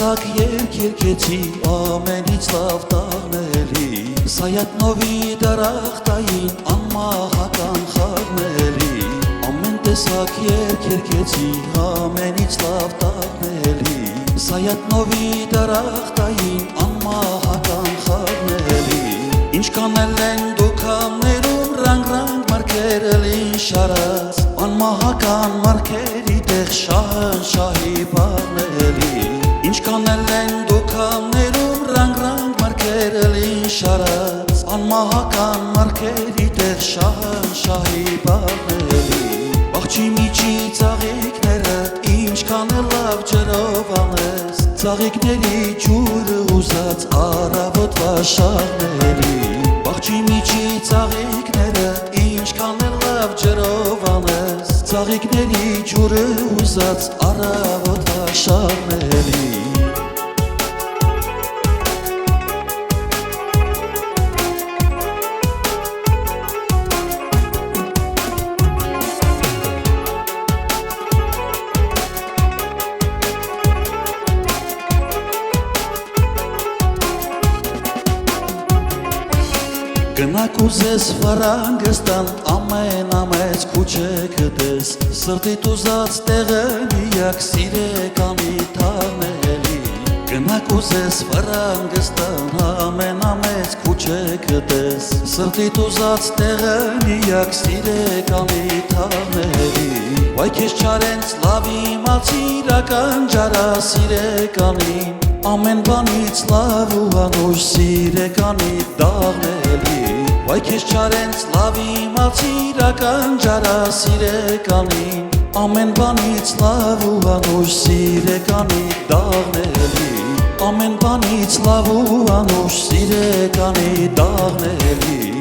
տեսակ երկ երկեցի ամենից լավ տաղնելի Սայատնովի դարախտային անմահական խաղնելի Ամեն տեսակ երկ երկեցի ամենից լավ տաղնելի Սայատնովի դարախտային անմահական խաղնելի Ինչ կանել են դուքամներում ռանգ-ռանգ մարկերելին շարած Անմահական մարկերի տեղ շահնշահի բառնելի Ինչ կանել են դուքամներում ռանգ-ռանգ մարկերելին շարած Անմահական մարկերի տեղ շահնշահի բառնելի Բաղջի միջի ծաղիկները ինչքան է լավ ջրով անես Ծաղիկների ջուրը ուզած առավոտվա շաղների Բաղջի միջի ծաղիկները ինչքան է լավ ջրով անես Ծաղիկների ջուրը ուզած առավոտվա շաղների Գնակ ուզես վարանգստան ամենամեծ քուչե գտես Սրտիդ ուզած տեղը միակ սիրեկանի թաղնելի Գնակ ուզես վարանգստան ամենամեծ քուչե գտես Սրտիդ ուզած տեղը միակ սիրեկանի թաղնելի Վայ քեզ չարենց լավ իմացիրական ջարա սիրեկանին Ամեն բանից լավ ու անուշ սիրեկանի դաղնելի Վայ քեզ չարենց լավ իմացիրական ջարա սիրեկանին Ամեն բանից լավ ու անուշ սիրեկանի դաղնելի Ամեն բանից լավ ու անուշ սիրեկանի դաղնելի